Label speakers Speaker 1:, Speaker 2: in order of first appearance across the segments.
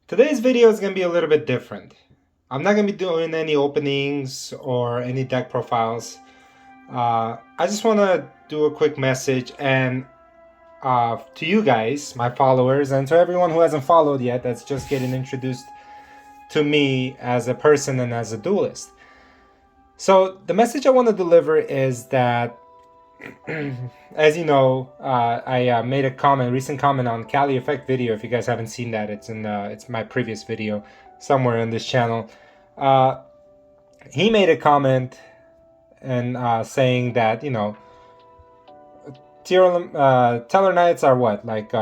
Speaker 1: Today's video is going to be a little bit different. I'm not going to be doing any openings or any deck profiles. I just want to do a quick message and to you guys, my followers, and to everyone who hasn't followed yet that's just getting introduced to me as a person and as a duelist. So the message I want to deliver is that as you know, I made a recent comment on Kali Effect video. If you guys haven't seen that, it's my previous video somewhere on this channel. He made a comment and saying that Teller Knights are what, like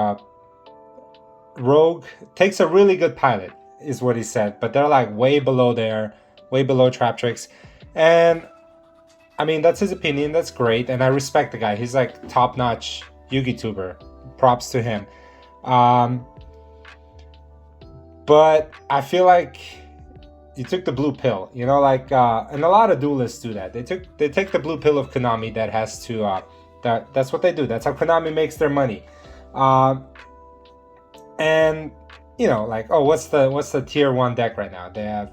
Speaker 1: Rogue takes a really good pilot is what he said, but they're like way below Trap Tricks, and I mean, that's his opinion. That's great. And I respect the guy. He's like top-notch YouTuber. Props to him. But I feel like you took the blue pill, and a lot of duelists do that. They take the blue pill of Konami that has to, that's what they do. That's how Konami makes their money. And, oh, what's the tier 1 deck right now? They have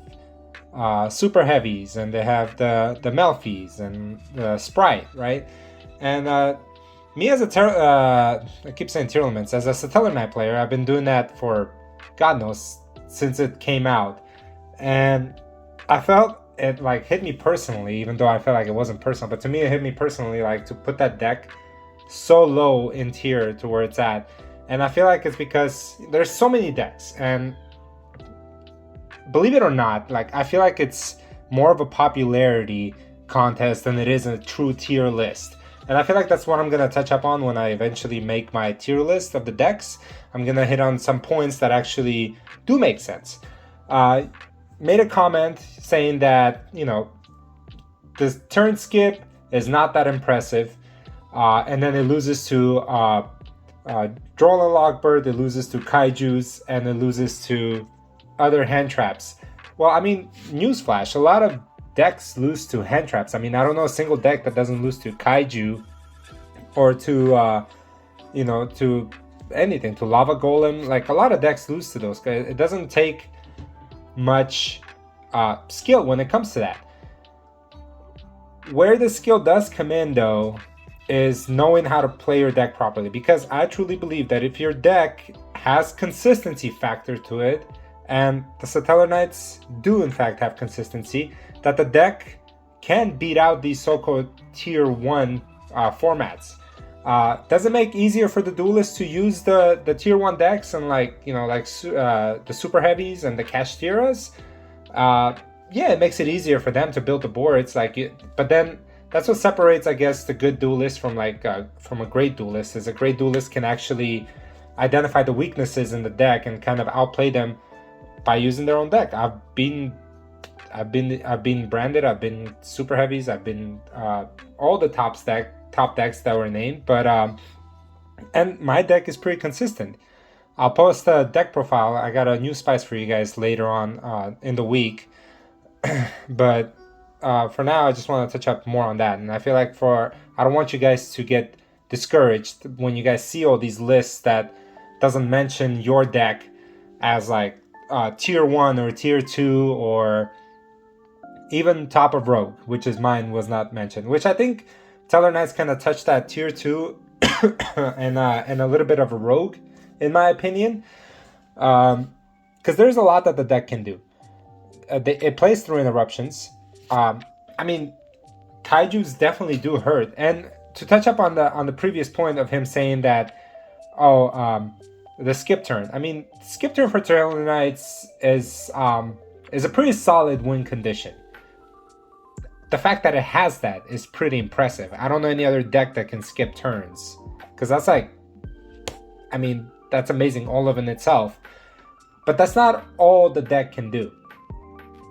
Speaker 1: super heavies, and they have the Melfies and the Sprite, right? And me as I keep saying Tearlaments, as a Satellar Knight player, I've been doing that for God knows since it came out, and I felt it like hit me personally, even though I felt like it wasn't personal, but to me it hit me personally, like to put that deck so low in tier to where it's at. And I feel like it's because there's so many decks, and believe it or not, like I feel like it's more of a popularity contest than it is a true tier list. And I feel like that's what I'm going to touch up on when I eventually make my tier list of the decks. I'm going to hit on some points that actually do make sense. Made a comment saying that, the turn skip is not that impressive. And then it loses to Droll and Logbird, it loses to Kaijus, and it loses to other hand traps. Well, I mean, newsflash, a lot of decks lose to hand traps. I mean, I don't know a single deck that doesn't lose to Kaiju or to to anything, to Lava Golem. Like, a lot of decks lose to those. It doesn't take much skill when it comes to that. Where the skill does come in, though, is knowing how to play your deck properly, because I truly believe that if your deck has consistency factor to it, and the Satellar Knights do in fact have consistency, that the deck can beat out these so-called tier 1 formats. Does it make easier for the duelists to use the tier 1 decks and the super heavies and the Kashthiras? Yeah, it makes it easier for them to build the boards. But then that's what separates, I guess, the good duelist from a great duelist. Is a great duelist can actually identify the weaknesses in the deck and kind of outplay them by using their own deck. I've been branded, I've been super heavies, I've been all the top decks that were named, but and my deck is pretty consistent. I'll post a deck profile. I got a new spice for you guys later on in the week, but for now I just want to touch up more on that. And I feel like I don't want you guys to get discouraged when you guys see all these lists that doesn't mention your deck as like tier 1 or tier 2 or even top of Rogue, which is mine, was not mentioned, which I think Teller Knights kind of touched that tier 2 and a little bit of a Rogue, in my opinion, because there's a lot that the deck can do. It plays through interruptions. I mean, Kaijus definitely do hurt. And to touch up on the previous point of him saying that, the skip turn. I mean, skip turn for Teller Knights is a pretty solid win condition. The fact that it has that is pretty impressive. I don't know any other deck that can skip turns, because that's that's amazing all of in itself. But that's not all the deck can do.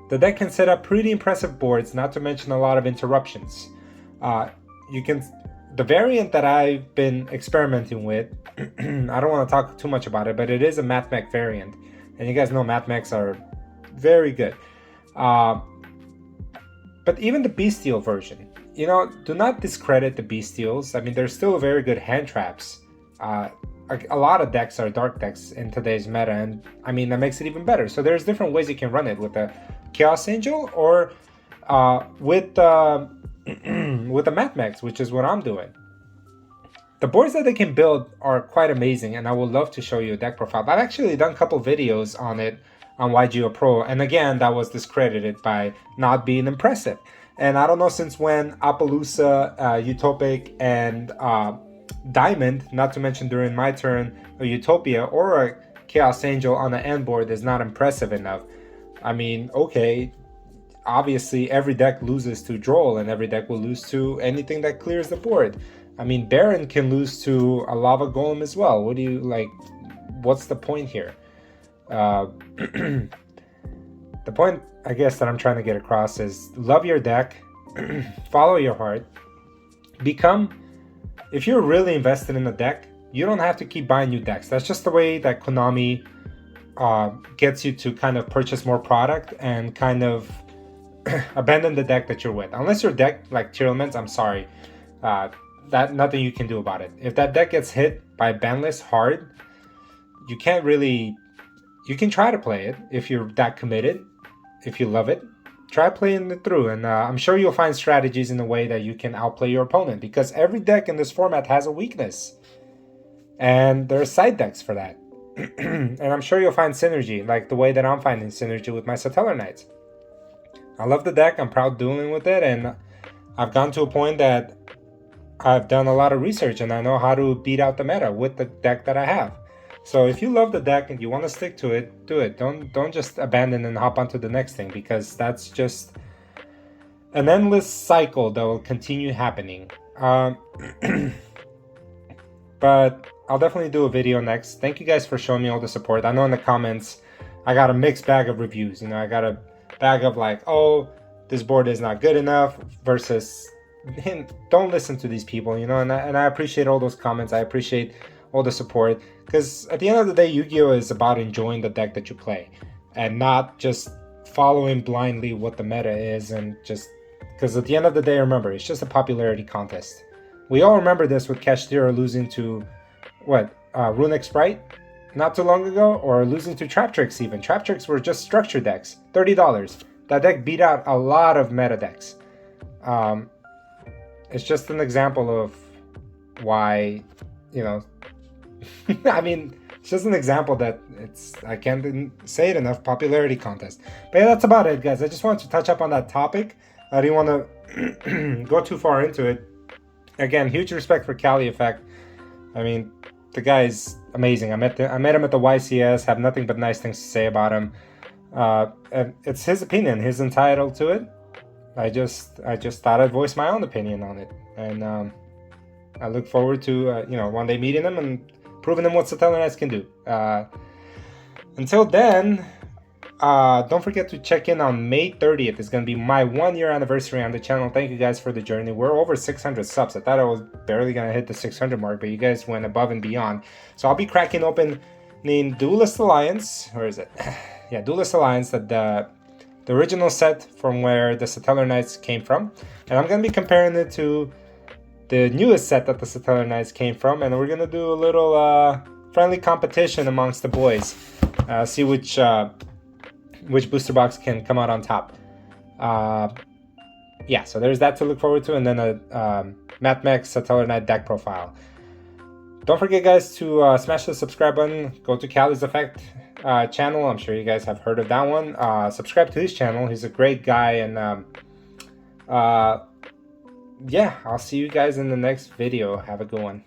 Speaker 1: The deck can set up pretty impressive boards, not to mention a lot of interruptions. The variant that I've been experimenting with, I don't want to talk too much about it, but it is a Mathmech variant. And you guys know Mathmechs are very good. But even the Bestial version, do not discredit the Bestials. I mean, they're still very good hand traps. a lot of decks are dark decks in today's meta, and I mean that makes it even better. So there's different ways you can run it with a Chaos Angel or with with the Mathmex, which is what I'm doing. The boards that they can build are quite amazing, and I would love to show you a deck profile. I've actually done a couple videos on it on YGO Pro, and again, that was discredited by not being impressive. And I don't know since when Appaloosa, Utopic, and Diamond, not to mention during my turn, a Utopia or a Chaos Angel on the end board is not impressive enough. I mean, okay, obviously every deck loses to Droll, and every deck will lose to anything that clears the board. I mean, Baron can lose to a Lava Golem as well. What do you, like, what's the point here? The point, I guess, that I'm trying to get across is love your deck, follow your heart, if you're really invested in the deck, you don't have to keep buying new decks. That's just the way that Konami gets you to kind of purchase more product and kind of abandon the deck that you're with. Unless your deck, like Tier Elements, I'm sorry, that nothing you can do about it. If that deck gets hit by ban list hard, you can't really, you can try to play it if you're that committed, if you love it. Try playing it through, and I'm sure you'll find strategies in a way that you can outplay your opponent, because every deck in this format has a weakness, and there are side decks for that. And I'm sure you'll find synergy, like the way that I'm finding synergy with my Satellar Knights. I love the deck, I'm proud dueling with it, and I've gone to a point that I've done a lot of research and I know how to beat out the meta with the deck that I have. So if you love the deck and you want to stick to it, do it. Don't just abandon and hop onto the next thing, because that's just an endless cycle that will continue happening. But I'll definitely do a video next. Thank you guys for showing me all the support. I know in the comments I got a mixed bag of reviews. You know, I got a bag of like, oh, this board is not good enough, versus don't listen to these people, you know. And I appreciate all those comments. I appreciate all the support, because at the end of the day, Yu-Gi-Oh is about enjoying the deck that you play and not just following blindly what the meta is, and just because at the end of the day, remember, it's just a popularity contest. We all remember this with Kashtira losing to what, Runic Sprite not too long ago, or losing to Traptrix. Even Traptrix were just structure decks, $30. That deck beat out a lot of meta decks. It's just an example of why, you know, I mean, it's just an example that I can't say it enough, popularity contest. But yeah, that's about it, guys. I just wanted to touch up on that topic. I didn't want to go too far into it. Again, huge respect for Cali Effect. I mean, the guy is amazing. I met him at the YCS, have nothing but nice things to say about him. And it's his opinion. He's entitled to it. I just thought I'd voice my own opinion on it. And I look forward to, you know, one day meeting him and proving them what Satellar Knights can do. Until then, don't forget to check in on May 30th. It's going to be my 1-year anniversary on the channel. Thank you guys for the journey. We're over 600 subs. I thought I was barely going to hit the 600 mark, but you guys went above and beyond. So I'll be cracking open named Duelist Alliance. Where is it? Yeah, Duelist Alliance, the original set from where the Satellar Knights came from. And I'm going to be comparing it to the newest set that the Satellar Knights came from, and we're gonna do a little friendly competition amongst the boys. See which booster box can come out on top. Yeah, so there's that to look forward to, and then a Mathmex Satellar Knight deck profile. Don't forget, guys, to smash the subscribe button. Go to Cali's Effect channel. I'm sure you guys have heard of that one. Subscribe to his channel. He's a great guy, and yeah, I'll see you guys in the next video. Have a good one.